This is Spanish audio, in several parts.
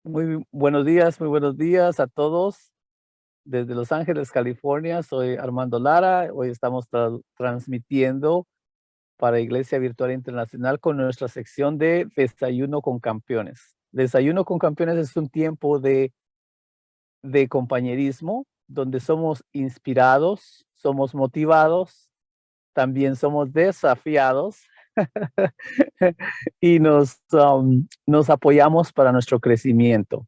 Muy buenos días a todos. Desde Los Ángeles, California, soy Armando Lara. Hoy estamos transmitiendo para Iglesia Virtual Internacional con nuestra sección de Desayuno con Campeones. Desayuno con Campeones es un tiempo de compañerismo donde somos inspirados, somos motivados, también somos desafiados y nos apoyamos para nuestro crecimiento.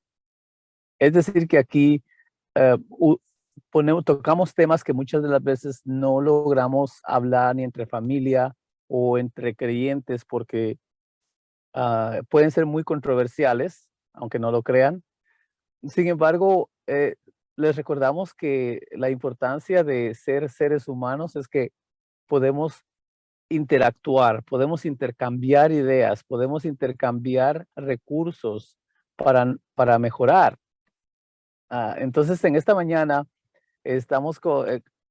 Es decir, que aquí eh, u- tocamos temas que muchas de las veces no logramos hablar ni entre familia o entre creyentes porque pueden ser muy controversiales, aunque no lo crean. Sin embargo, les recordamos que la importancia de ser seres humanos es que podemos interactuar, podemos intercambiar ideas, podemos intercambiar recursos para mejorar. Entonces, en esta mañana estamos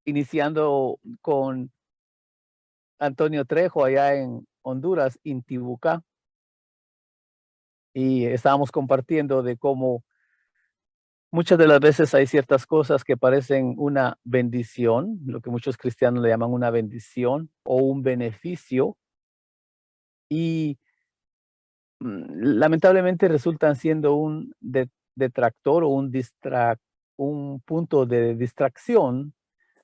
iniciando con Antonio Trejo allá en Honduras, Intibucá, y estábamos compartiendo de cómo muchas de las veces hay ciertas cosas que parecen una bendición, lo que muchos cristianos le llaman una bendición o un beneficio, y lamentablemente resultan siendo un detractor o un punto de distracción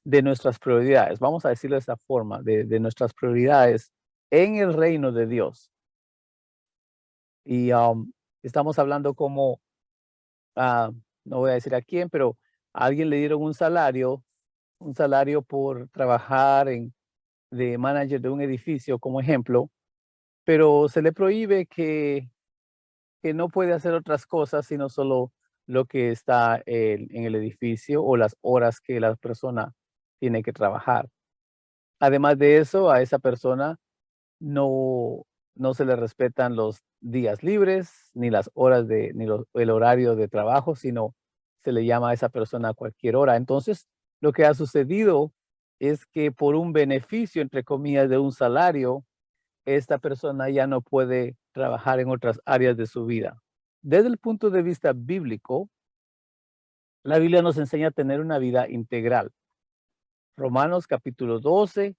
de nuestras prioridades. Vamos a decirlo de esa forma, de nuestras prioridades en el reino de Dios. Y estamos hablando como, ah, no voy a decir a quién, pero a alguien le dieron un salario por trabajar de manager de un edificio, como ejemplo, pero se le prohíbe que no puede hacer otras cosas, sino solo lo que está en el edificio o las horas que la persona tiene que trabajar. Además de eso, a esa persona no, no se le respetan los días libres, ni las horas el horario de trabajo, sino se le llama a esa persona a cualquier hora. Entonces, lo que ha sucedido es que por un beneficio, entre comillas, de un salario, esta persona ya no puede trabajar en otras áreas de su vida. Desde el punto de vista bíblico, la Biblia nos enseña a tener una vida integral. Romanos capítulo 12,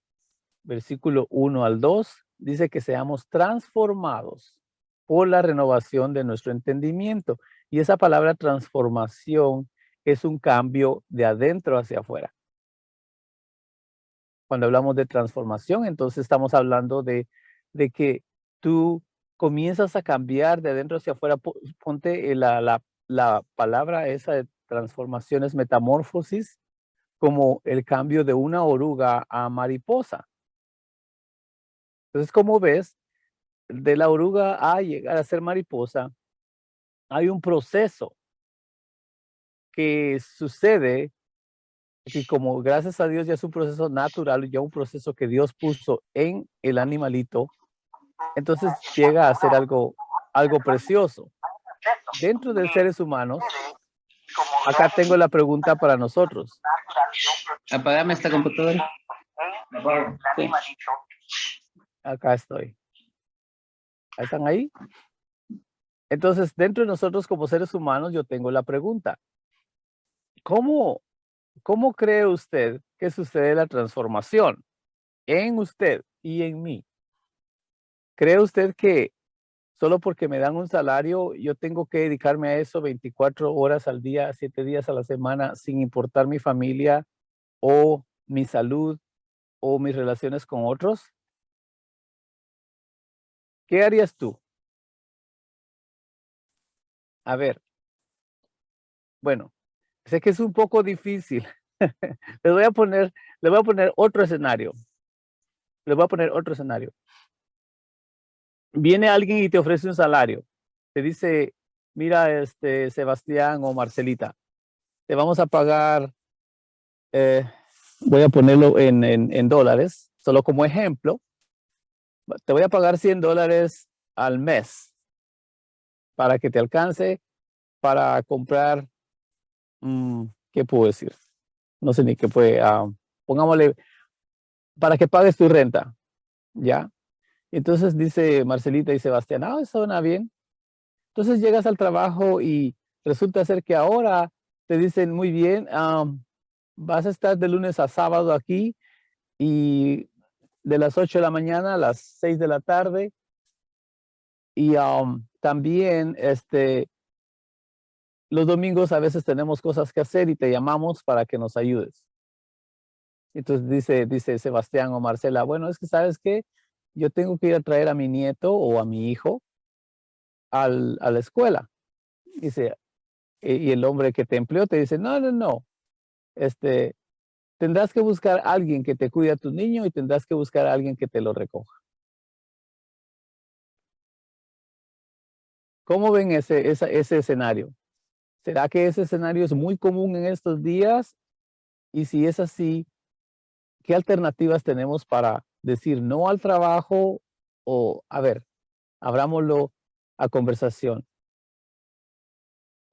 versículo 1 al 2, dice que seamos transformados por la renovación de nuestro entendimiento. Y esa palabra transformación es un cambio de adentro hacia afuera. Cuando hablamos de transformación, entonces estamos hablando de que tú comienzas a cambiar de adentro hacia afuera. Ponte la palabra esa de transformación es metamorfosis, como el cambio de una oruga a mariposa. Entonces, como ves, de la oruga a llegar a ser mariposa, hay un proceso que sucede, que como gracias a Dios ya es un proceso natural, ya un proceso que Dios puso en el animalito, entonces llega a ser algo precioso. Dentro de seres humanos, acá tengo la pregunta para nosotros. Apagame esta computadora. Sí. Acá estoy. ¿Están ahí? Entonces, dentro de nosotros como seres humanos, yo tengo la pregunta. ¿Cómo, cómo cree usted que sucede la transformación en usted y en mí? ¿Cree usted que solo porque me dan un salario, yo tengo que dedicarme a eso 24 horas al día, 7 días a la semana, sin importar mi familia o mi salud o mis relaciones con otros? ¿Qué harías tú? A ver, bueno, sé que es un poco difícil. Les voy a poner, le voy a poner otro escenario. Les voy a poner otro escenario. Viene alguien y te ofrece un salario. Te dice, mira, Sebastián o Marcelita, te vamos a pagar, eh, voy a ponerlo en dólares, solo como ejemplo, te voy a pagar $100 al mes para que te alcance para comprar, ¿qué puedo decir? No sé ni qué puede, pongámosle, para que pagues tu renta, ¿ya? Entonces dice Marcelita y Sebastián, eso suena bien. Entonces llegas al trabajo y resulta ser que ahora te dicen, muy bien, vas a estar de lunes a sábado aquí y de las 8 de la mañana a las 6 de la tarde. Y también los domingos a veces tenemos cosas que hacer y te llamamos para que nos ayudes. Entonces dice Sebastián o Marcela, bueno, es que sabes qué, yo tengo que ir a traer a mi nieto o a mi hijo a la escuela. Dice, y el hombre que te empleó te dice, no, no, no, este, tendrás que buscar a alguien que te cuide a tu niño y tendrás que buscar a alguien que te lo recoja. ¿Cómo ven ese escenario? ¿Será que ese escenario es muy común en estos días? Y si es así, ¿qué alternativas tenemos para decir no al trabajo? O, a ver, abrámoslo a conversación.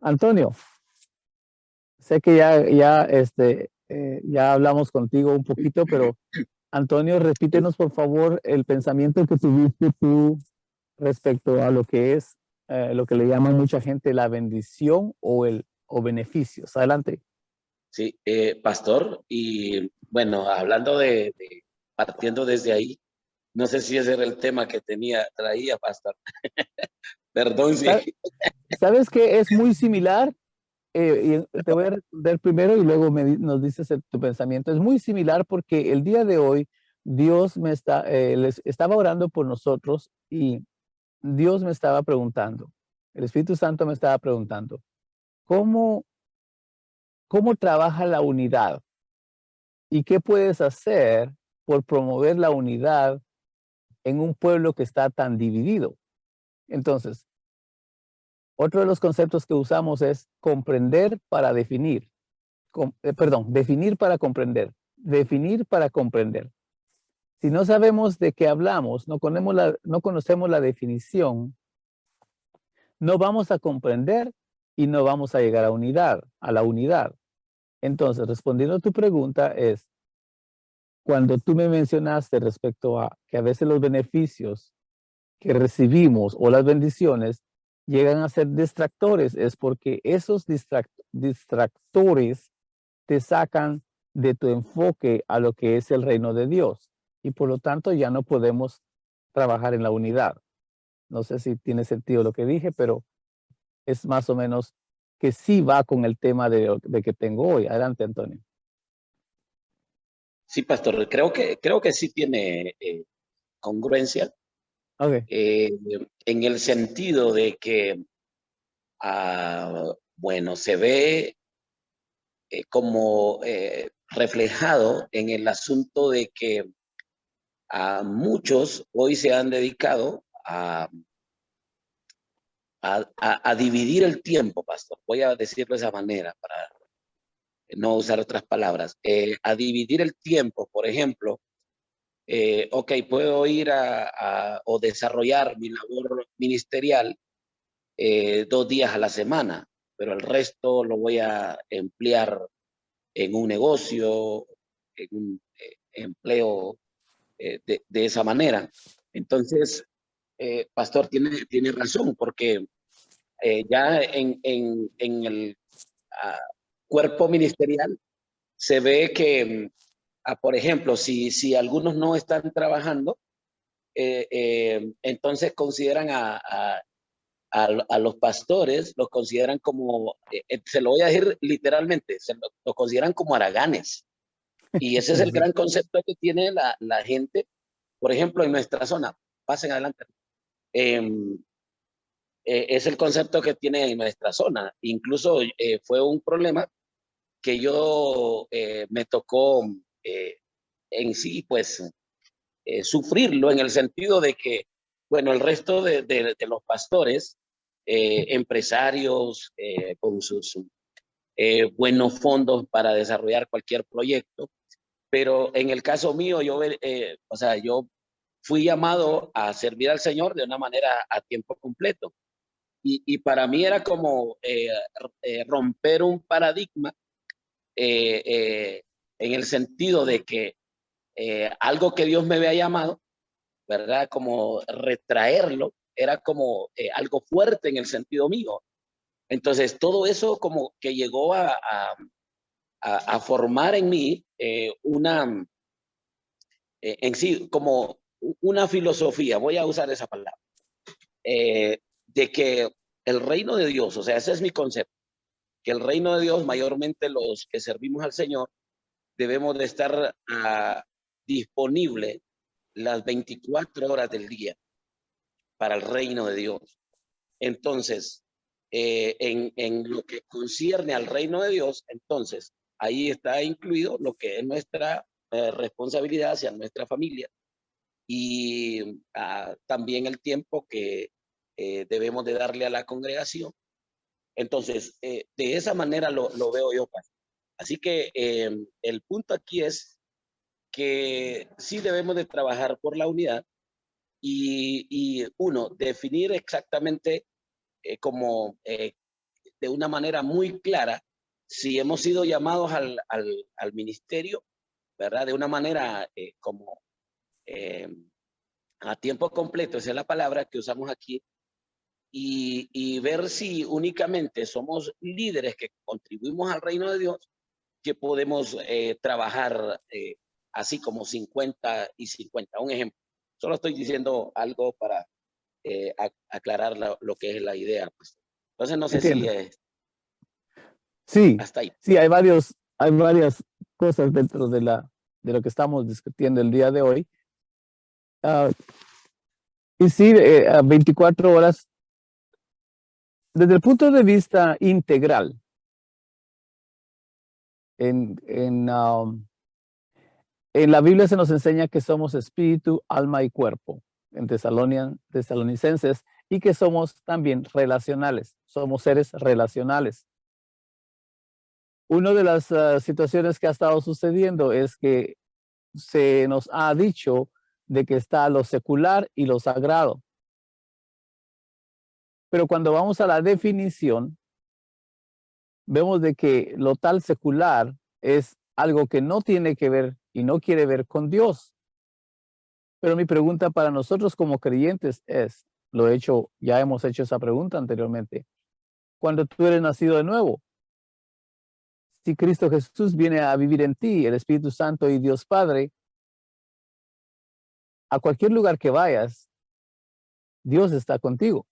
Antonio, sé que ya hablamos contigo un poquito, pero Antonio, repítenos por favor el pensamiento que tuviste tú respecto a lo que es lo que le llama mucha gente la bendición o beneficios. Adelante. Sí, pastor, y bueno, hablando partiendo desde ahí, no sé si ese era el tema que traía, pastor. Perdón, sí. ¿Sabes qué? Es muy similar. Y te voy a responder primero y luego nos dices tu pensamiento. Es muy similar porque el día de hoy Dios les estaba orando por nosotros y Dios me estaba preguntando, el Espíritu Santo me estaba preguntando, ¿cómo, cómo trabaja la unidad? ¿Y qué puedes hacer por promover la unidad en un pueblo que está tan dividido? Entonces, otro de los conceptos que usamos es comprender para definir. Perdón, definir para comprender. Definir para comprender. Si no sabemos de qué hablamos, no conocemos la definición, no vamos a comprender y no vamos a llegar a la unidad. Entonces, respondiendo a tu pregunta es, cuando tú me mencionaste respecto a que a veces los beneficios que recibimos o las bendiciones llegan a ser distractores, es porque esos distractores te sacan de tu enfoque a lo que es el reino de Dios. Y por lo tanto ya no podemos trabajar en la unidad. No sé si tiene sentido lo que dije, pero es más o menos que sí va con el tema de que tengo hoy. Adelante, Antonio. Sí, pastor, creo que sí tiene congruencia. Okay. En el sentido de que, bueno, se ve como reflejado en el asunto de que a muchos hoy se han dedicado a dividir el tiempo, pastor. Voy a decirlo de esa manera para no usar otras palabras. A dividir el tiempo, por ejemplo, ok, puedo ir o desarrollar mi labor ministerial 2 días a la semana, pero el resto lo voy a emplear en un negocio, en un empleo de esa manera. Entonces, pastor, tiene razón, porque ya en el cuerpo ministerial se ve que, por ejemplo, si algunos no están trabajando, entonces consideran a los pastores, los consideran como, se lo voy a decir literalmente, lo consideran como haraganes. Y ese es el gran concepto que tiene la gente, por ejemplo, en nuestra zona. Pasen adelante. Es el concepto que tiene en nuestra zona. Incluso fue un problema que yo me tocó en sí, pues, sufrirlo en el sentido de que, bueno, el resto de los pastores, empresarios con sus buenos fondos para desarrollar cualquier proyecto, pero en el caso mío, o sea, yo fui llamado a servir al Señor de una manera a tiempo completo. Y para mí era como romper un paradigma eh, eh, en el sentido de que algo que Dios me había llamado, ¿verdad? Como retraerlo era como algo fuerte en el sentido mío. Entonces, todo eso como que llegó a formar en mí en sí, como una filosofía, voy a usar esa palabra, de que el reino de Dios, o sea, ese es mi concepto, que el reino de Dios, mayormente los que servimos al Señor, debemos de estar disponible las 24 horas del día para el reino de Dios. Entonces, en lo que concierne al reino de Dios, entonces, ahí está incluido lo que es nuestra responsabilidad hacia nuestra familia y también el tiempo que debemos de darle a la congregación. Entonces, de esa manera lo veo yo, pastor. Así que el punto aquí es que sí debemos de trabajar por la unidad y uno, definir exactamente como de una manera muy clara si hemos sido llamados al ministerio, ¿verdad? De una manera como a tiempo completo, esa es la palabra que usamos aquí, y ver si únicamente somos líderes que contribuimos al reino de Dios, que podemos trabajar así como 50 y 50. Un ejemplo. Solo estoy diciendo algo para aclarar lo que es la idea. Pues. Entonces, no sé Entiendo. si Sí, hasta ahí. sí, hay varias cosas dentro de lo que estamos discutiendo el día de hoy. Y sí, 24 horas, desde el punto de vista integral, en la Biblia se nos enseña que somos espíritu, alma y cuerpo, en Tesalonicenses, y que somos también relacionales, somos seres relacionales. Una de las situaciones que ha estado sucediendo es que se nos ha dicho de que está lo secular y lo sagrado. Pero cuando vamos a la definición, vemos de que lo tal secular es algo que no tiene que ver y no quiere ver con Dios. Pero mi pregunta para nosotros como creyentes es, ya hemos hecho esa pregunta anteriormente, cuando tú eres nacido de nuevo, si Cristo Jesús viene a vivir en ti, el Espíritu Santo y Dios Padre, a cualquier lugar que vayas, Dios está contigo.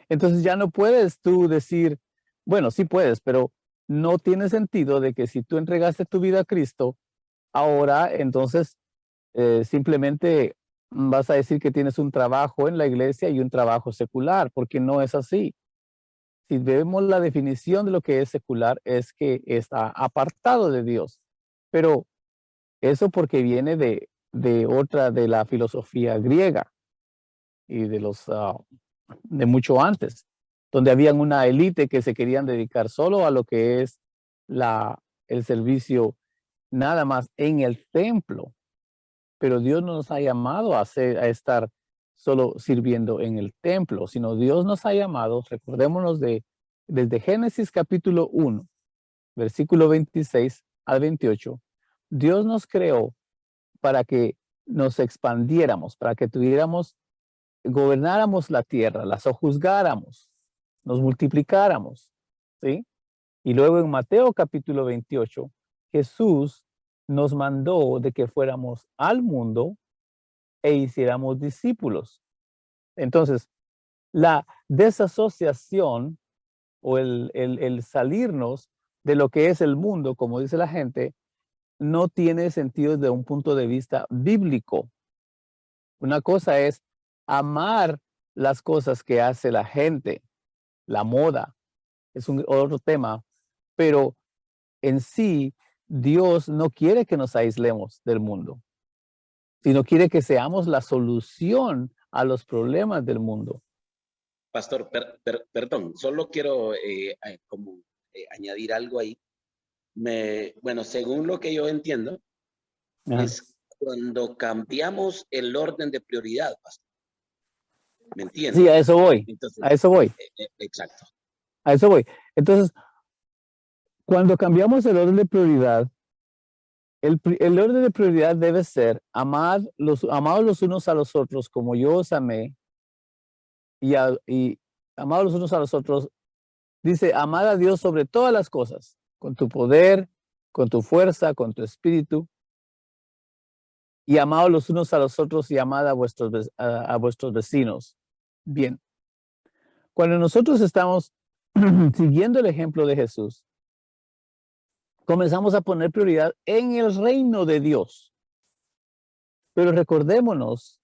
Entonces ya no puedes tú decir, bueno, sí puedes, pero no tiene sentido de que si tú entregaste tu vida a Cristo, ahora entonces simplemente vas a decir que tienes un trabajo en la iglesia y un trabajo secular, porque no es así. Si vemos la definición de lo que es secular, es que está apartado de Dios. Pero eso porque viene de la filosofía griega y de mucho antes, donde habían una élite que se querían dedicar solo a lo que es el servicio nada más en el templo. Pero Dios no nos ha llamado a estar solo sirviendo en el templo, sino Dios nos ha llamado, recordémonos desde Génesis capítulo 1, versículo 26 al 28, Dios nos creó para que nos expandiéramos, para que gobernáramos la tierra, la sojuzgáramos, nos multiplicáramos, ¿sí? Y luego en Mateo capítulo 28, Jesús nos mandó de que fuéramos al mundo e hiciéramos discípulos. Entonces, la desasociación o el salirnos de lo que es el mundo, como dice la gente, no tiene sentido desde un punto de vista bíblico. Una cosa es amar las cosas que hace la gente, la moda, es otro tema, pero en sí, Dios no quiere que nos aislemos del mundo, sino quiere que seamos la solución a los problemas del mundo. Pastor, perdón, solo quiero añadir algo ahí. Bueno, según lo que yo entiendo, Ajá. es cuando cambiamos el orden de prioridad, pastor. ¿Me entiendes? Sí, a eso voy. Entonces, A eso voy. Exacto. A eso voy. Entonces, cuando cambiamos el orden de prioridad, El orden de prioridad debe ser amados los unos a los otros como yo os amé y amados los unos a los otros. Dice, amad a Dios sobre todas las cosas, con tu poder, con tu fuerza, con tu espíritu. Y amados los unos a los otros y amad a vuestros vecinos. Bien. Cuando nosotros estamos siguiendo el ejemplo de Jesús, comenzamos a poner prioridad en el reino de Dios. Pero recordémonos,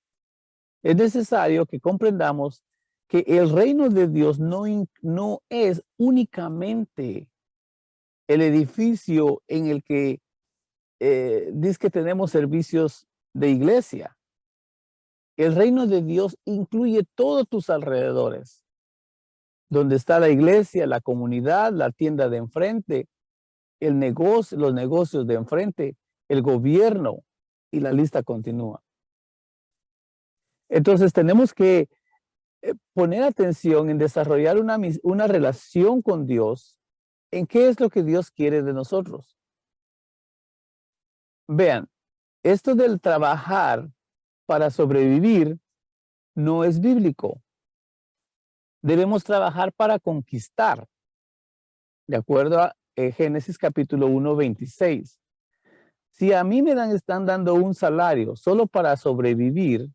es necesario que comprendamos que el reino de Dios no es únicamente el edificio en el que dice que tenemos servicios de iglesia. El reino de Dios incluye todos tus alrededores, donde está la iglesia, la comunidad, la tienda de enfrente, los negocios de enfrente, el gobierno, y la lista continúa. Entonces tenemos que poner atención en desarrollar una relación con Dios, en qué es lo que Dios quiere de nosotros. Vean, esto del trabajar para sobrevivir no es bíblico. Debemos trabajar para conquistar, de acuerdo a Génesis capítulo 1, 26. Si a mí están dando un salario solo para sobrevivir,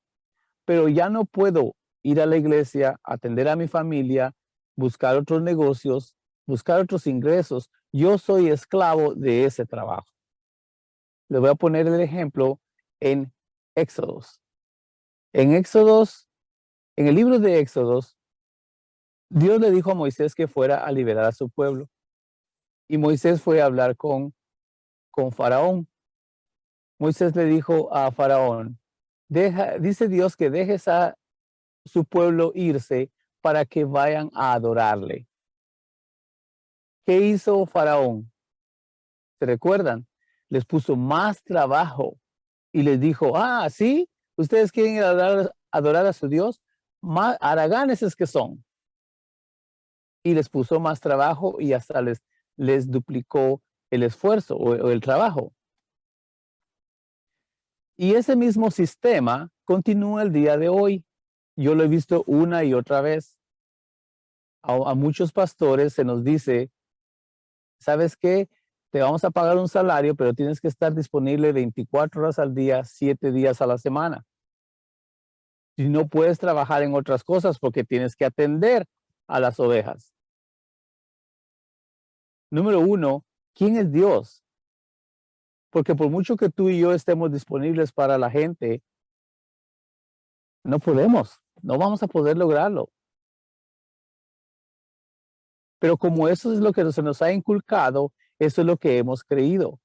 pero ya no puedo ir a la iglesia, atender a mi familia, buscar otros negocios, buscar otros ingresos, yo soy esclavo de ese trabajo. Le voy a poner el ejemplo en Éxodos. En el libro de Éxodos, Dios le dijo a Moisés que fuera a liberar a su pueblo. Y Moisés fue a hablar con Faraón. Moisés le dijo a Faraón, dice Dios que dejes a su pueblo irse para que vayan a adorarle. ¿Qué hizo Faraón? ¿Se recuerdan? Les puso más trabajo y les dijo, ¿sí? ¿Ustedes quieren adorar a su Dios? Más haraganes es que son. Y les puso más trabajo y hasta les duplicó el esfuerzo o el trabajo. Y ese mismo sistema continúa el día de hoy. Yo lo he visto una y otra vez. A muchos pastores se nos dice, ¿sabes qué? Te vamos a pagar un salario, pero tienes que estar disponible 24 horas al día, 7 días a la semana. Y no puedes trabajar en otras cosas porque tienes que atender a las ovejas. Número 1, ¿quién es Dios? Porque por mucho que tú y yo estemos disponibles para la gente, no vamos a poder lograrlo. Pero como eso es lo que se nos ha inculcado, eso es lo que hemos creído.